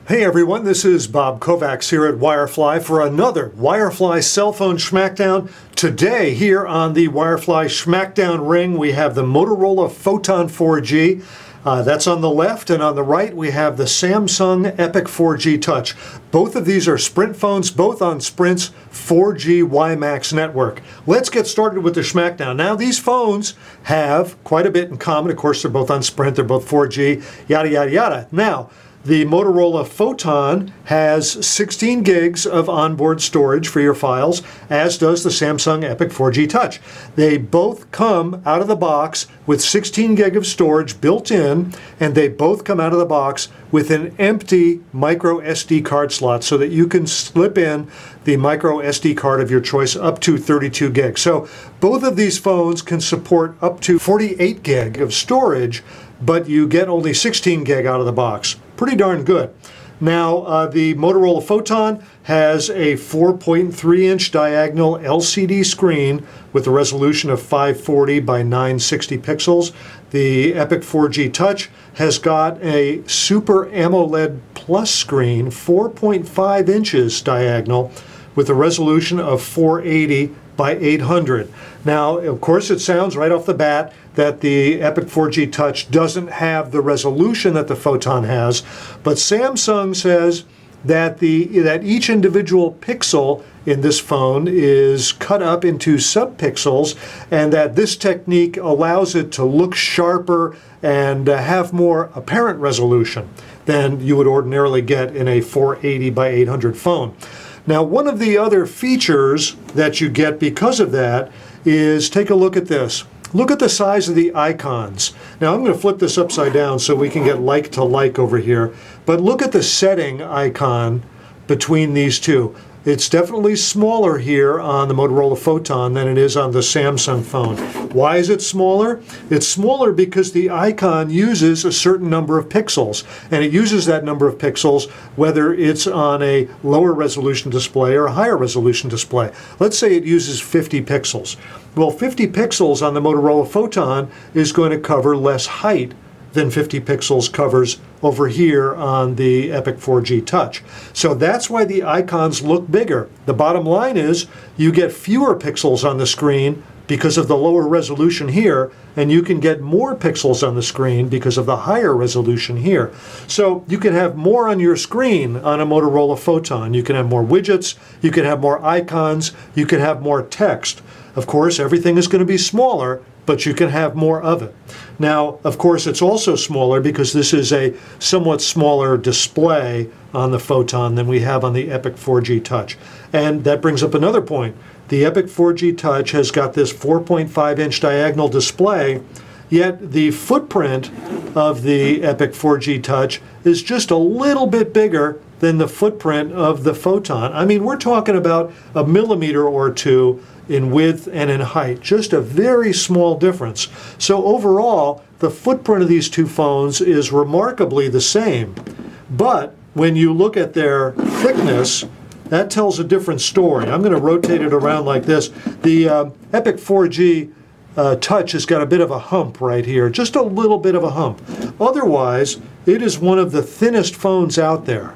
Hey everyone, this is Bob Kovacs here at Wirefly for another Wirefly cell phone Schmackdown. Today here on the Wirefly Schmackdown ring we have the Motorola Photon 4G. That's on the left, and on the right we have the Samsung Epic 4G Touch. Both of these are Sprint phones, both on Sprint's 4G WiMAX network. Let's get started with the Schmackdown. Now these phones have quite a bit in common. Of course, they're both on Sprint, they're both 4G, yada yada yada. Now, the Motorola Photon has 16 gigs of onboard storage for your files, as does the Samsung Epic 4G Touch. They both come out of the box with 16 gig of storage built in, and they both come out of the box with an empty micro SD card slot so that you can slip in the micro SD card of your choice up to 32 gig. So both of these phones can support up to 48 gig of storage, but you get only 16 gig out of the box. Pretty darn good. Now, the Motorola Photon has a 4.3-inch diagonal LCD screen with a resolution of 540 by 960 pixels. The Epic 4G Touch has got a Super AMOLED Plus screen, 4.5 inches diagonal, with a resolution of 480 by 800. Now, of course, it sounds right off the bat that the Epic 4G Touch doesn't have the resolution that the Photon has, but Samsung says that each individual pixel in this phone is cut up into subpixels, and that this technique allows it to look sharper and have more apparent resolution than you would ordinarily get in a 480 by 800 phone. Now, one of the other features that you get because of that is, take a look at this. Look at the size of the icons. Now, I'm going to flip this upside down so we can get like to like over here. But look at the setting icon between these two. It's definitely smaller here on the Motorola Photon than it is on the Samsung phone. Why is it smaller? It's smaller because the icon uses a certain number of pixels, and it uses that number of pixels whether it's on a lower resolution display or a higher resolution display. Let's say it uses 50 pixels. Well, 50 pixels on the Motorola Photon is going to cover less height than 50 pixels covers over here on the Epic 4G Touch. So that's why the icons look bigger. The bottom line is you get fewer pixels on the screen because of the lower resolution here, and you can get more pixels on the screen because of the higher resolution here. So you can have more on your screen on a Motorola Photon. You can have more widgets, you can have more icons, you can have more text. Of course, everything is going to be smaller, but you can have more of it. Now, of course, it's also smaller because this is a somewhat smaller display on the Photon than we have on the Epic 4G Touch. And that brings up another point. The Epic 4G Touch has got this 4.5-inch diagonal display, yet the footprint of the Epic 4G Touch is just a little bit bigger than the footprint of the Photon. I mean, we're talking about a millimeter or two in width and in height, just a very small difference. So overall, the footprint of these two phones is remarkably the same. But when you look at their thickness, that tells a different story. I'm going to rotate it around like this. The Epic 4G Touch has got a bit of a hump right here, just a little bit of a hump. Otherwise, it is one of the thinnest phones out there.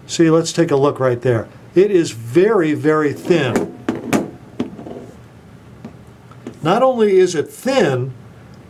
See, let's take a look right there. It is very, very thin. Not only is it thin,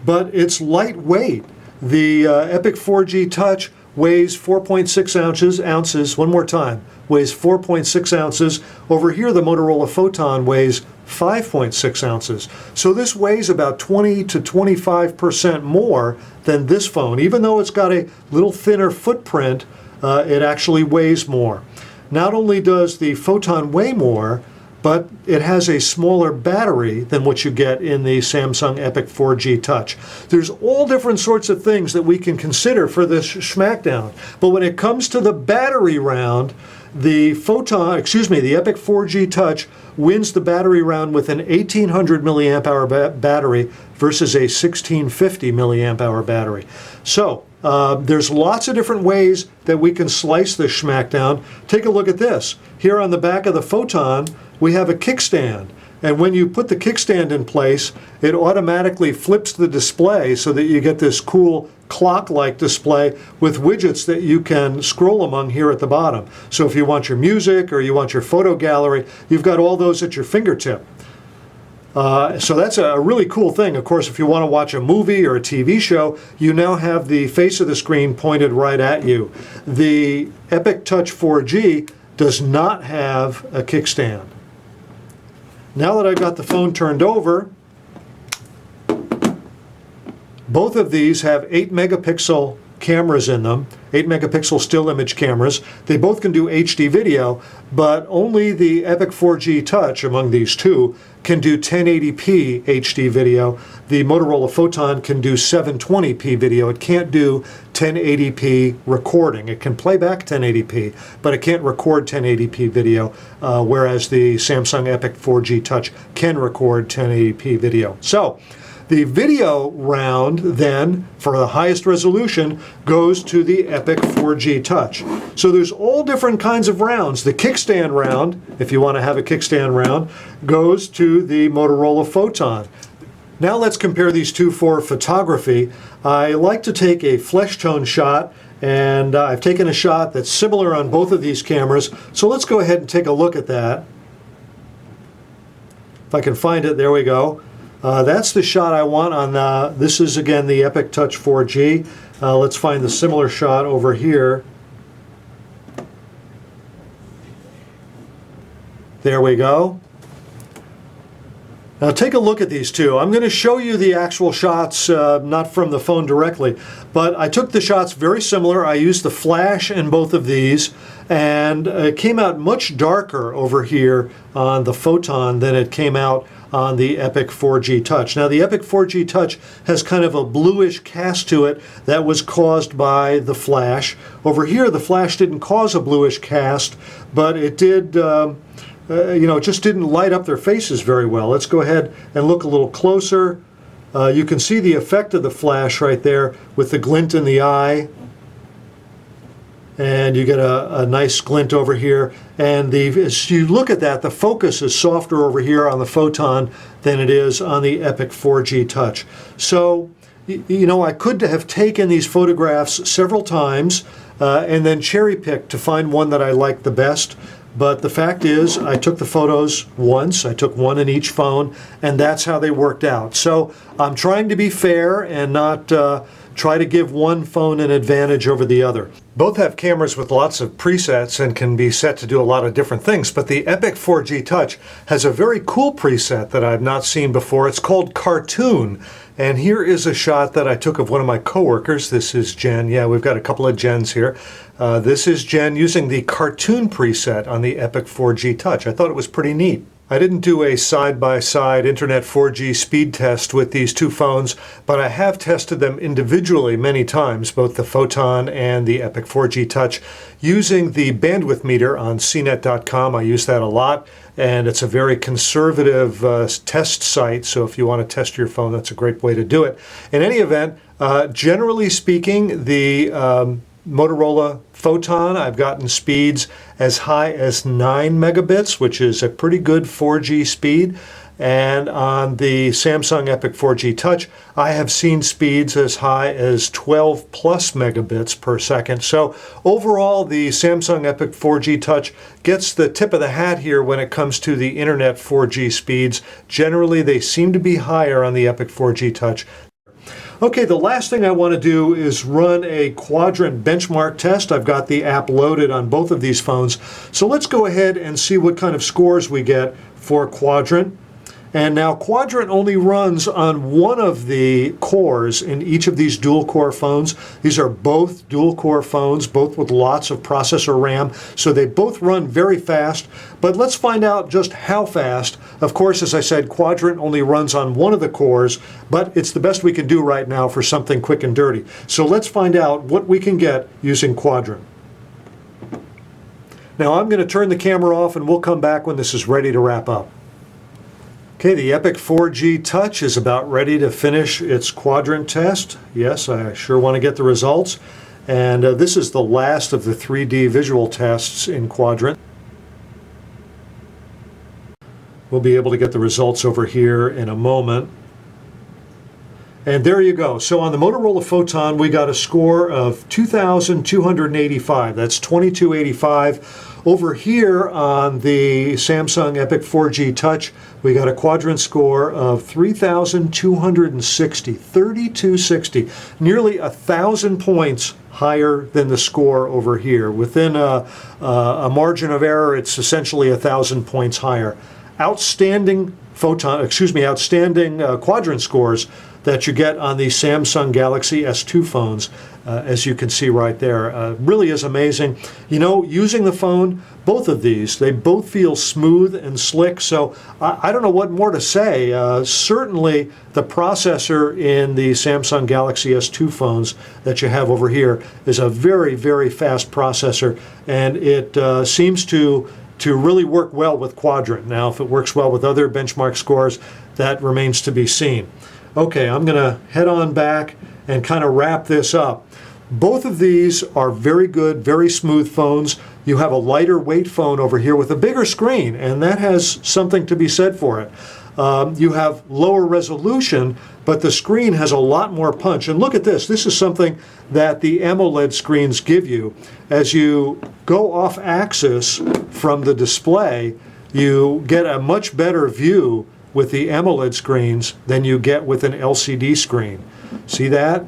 but it's lightweight. The Epic 4G Touch weighs 4.6 ounces, one more time, weighs 4.6 ounces. Over here, the Motorola Photon weighs 5.6 ounces. So this weighs about 20 to 25% more than this phone. Even though it's got a little thinner footprint, it actually weighs more. Not only does the Photon weigh more, but it has a smaller battery than what you get in the Samsung Epic 4G Touch. There's all different sorts of things that we can consider for this Schmackdown. But when it comes to the battery round, the Epic 4G Touch wins the battery round with an 1800 milliamp hour battery versus a 1650 milliamp hour battery. So there's lots of different ways that we can slice this Schmackdown. Take a look at this. Here on the back of the Photon, we have a kickstand. And when you put the kickstand in place, it automatically flips the display so that you get this cool clock-like display with widgets that you can scroll among here at the bottom. So if you want your music or you want your photo gallery, you've got all those at your fingertip. So that's a really cool thing. Of course, if you want to watch a movie or a TV show, you now have the face of the screen pointed right at you. The Epic Touch 4G does not have a kickstand. Now that I've got the phone turned over, both of these have 8 megapixel cameras in them, 8 megapixel still image cameras. They both can do HD video, but only the Epic 4G Touch among these two can do 1080p HD video. The Motorola Photon can do 720p video. It can't do 1080p recording. It can play back 1080p, but it can't record 1080p video, whereas the Samsung Epic 4G Touch can record 1080p video. So the video round then, for the highest resolution, goes to the Epic 4G Touch. So there's all different kinds of rounds. The kickstand round, if you want to have a kickstand round, goes to the Motorola Photon. Now let's compare these two for photography. I like to take a flesh tone shot, and I've taken a shot that's similar on both of these cameras. So let's go ahead and take a look at that. If I can find it, there we go. That's the shot I want on this is again the Epic Touch 4G. Let's find the similar shot over here. There we go. Now take a look at these two. I'm going to show you the actual shots, not from the phone directly, but I took the shots very similar. I used the flash in both of these, and it came out much darker over here on the Photon than it came out on the Epic 4G Touch. Now the Epic 4G Touch has kind of a bluish cast to it that was caused by the flash. Over here the flash didn't cause a bluish cast, but it did, it just didn't light up their faces very well. Let's go ahead and look a little closer. You can see the effect of the flash right there with the glint in the eye. And you get a nice glint over here. And as you look at that, the focus is softer over here on the Photon than it is on the Epic 4G Touch. So, I could have taken these photographs several times and then cherry-picked to find one that I liked the best. But the fact is, I took the photos once. I took one in each phone, and that's how they worked out. So I'm trying to be fair and not try to give one phone an advantage over the other. Both have cameras with lots of presets and can be set to do a lot of different things, but the Epic 4G Touch has a very cool preset that I've not seen before. It's called Cartoon. And here is a shot that I took of one of my coworkers. This is Jen. Yeah, we've got a couple of Jens here. This is Jen using the Cartoon preset on the Epic 4G Touch. I thought it was pretty neat. I didn't do a side-by-side Internet 4G speed test with these two phones, but I have tested them individually many times, both the Photon and the Epic 4G Touch, using the bandwidth meter on cnet.com. I use that a lot, and it's a very conservative test site, so if you want to test your phone, that's a great way to do it. In any event, generally speaking, the Motorola Photon, I've gotten speeds as high as 9 megabits, which is a pretty good 4G speed. And on the Samsung Epic 4G Touch, I have seen speeds as high as 12 plus megabits per second. So overall, the Samsung Epic 4G Touch gets the tip of the hat here when it comes to the Internet 4G speeds. Generally, they seem to be higher on the Epic 4G Touch. Okay, the last thing I want to do is run a Quadrant benchmark test. I've got the app loaded on both of these phones. So let's go ahead and see what kind of scores we get for Quadrant. And now Quadrant only runs on one of the cores in each of these dual-core phones. These are both dual-core phones, both with lots of processor RAM, so they both run very fast. But let's find out just how fast. Of course, as I said, Quadrant only runs on one of the cores, but it's the best we can do right now for something quick and dirty. So let's find out what we can get using Quadrant. Now I'm going to turn the camera off and we'll come back when this is ready to wrap up. Okay, the Epic 4G Touch is about ready to finish its Quadrant test. Yes, I sure want to get the results. And this is the last of the 3D visual tests in Quadrant. We'll be able to get the results over here in a moment. And there you go. So on the Motorola Photon, we got a score of 2,285. That's 2285. Over here on the Samsung Epic 4G Touch, we got a Quadrant score of 3,260, 3260, nearly 1,000 points higher than the score over here. Within a margin of error, it's essentially 1,000 points higher. Outstanding Quadrant scores that you get on the Samsung Galaxy S2 phones, as you can see right there. Really is amazing. You know, using the phone, both of these, they both feel smooth and slick, so I don't know what more to say. Certainly the processor in the Samsung Galaxy S2 phones that you have over here is a very, very fast processor, and it seems to really work well with Quadrant. Now, if it works well with other benchmark scores, that remains to be seen. Okay, I'm going to head on back and kind of wrap this up. Both of these are very good, very smooth phones. You have a lighter weight phone over here with a bigger screen, and that has something to be said for it. You have lower resolution, but the screen has a lot more punch. And look at this. This is something that the AMOLED screens give you. As you go off axis from the display, you get a much better view with the AMOLED screens than you get with an LCD screen. See that?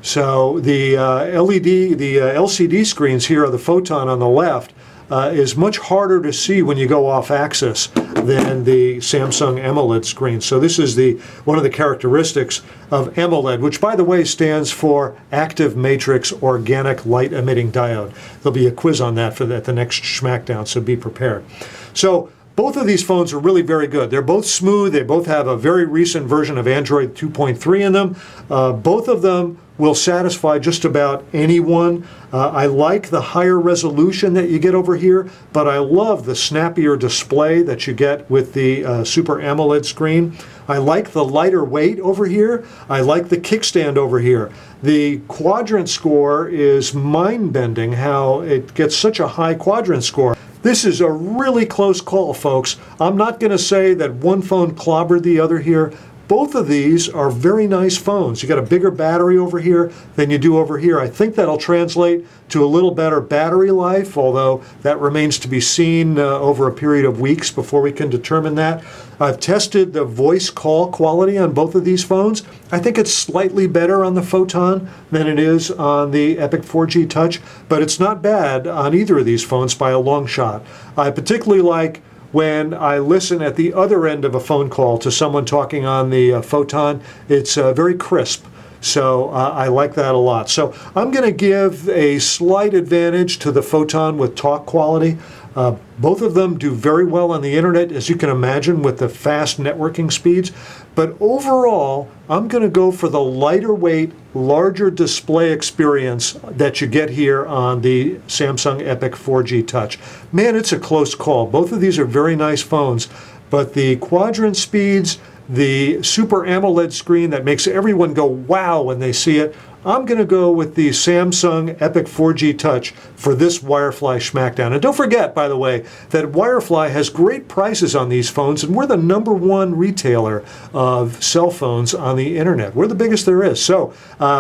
So the LCD screens here of the Photon on the left is much harder to see when you go off axis than the Samsung AMOLED screen. So this is one of the characteristics of AMOLED, which by the way stands for Active Matrix Organic Light Emitting Diode. There'll be a quiz on that at the next Schmackdown, so be prepared. So both of these phones are really very good. They're both smooth. They both have a very recent version of Android 2.3 in them. Both of them will satisfy just about anyone. I like the higher resolution that you get over here, but I love the snappier display that you get with the Super AMOLED screen. I like the lighter weight over here. I like the kickstand over here. The Quadrant score is mind-bending how it gets such a high Quadrant score. This is a really close call, folks. I'm not going to say that one phone clobbered the other here. Both of these are very nice phones. You got a bigger battery over here than you do over here. I think that'll translate to a little better battery life, although that remains to be seen over a period of weeks before we can determine that. I've tested the voice call quality on both of these phones. I think it's slightly better on the Photon than it is on the Epic 4G Touch, but it's not bad on either of these phones by a long shot. I particularly like when I listen at the other end of a phone call to someone talking on the Photon. It's very crisp, so I like that a lot. So I'm going to give a slight advantage to the Photon with talk quality. Both of them do very well on the internet, as you can imagine, with the fast networking speeds. But overall, I'm going to go for the lighter weight, larger display experience that you get here on the Samsung Epic 4G Touch. Man, it's a close call. Both of these are very nice phones, but the Quadrant speeds, the Super AMOLED screen that makes everyone go wow when they see it, I'm going to go with the Samsung Epic 4G Touch for this Wirefly Schmackdown. And don't forget, by the way, that Wirefly has great prices on these phones, and we're the #1 retailer of cell phones on the internet. We're the biggest there is. So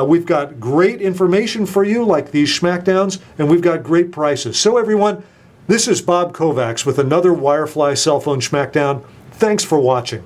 we've got great information for you, like these Schmackdowns, and we've got great prices. So everyone, this is Bob Kovacs with another Wirefly cell phone Schmackdown. Thanks for watching.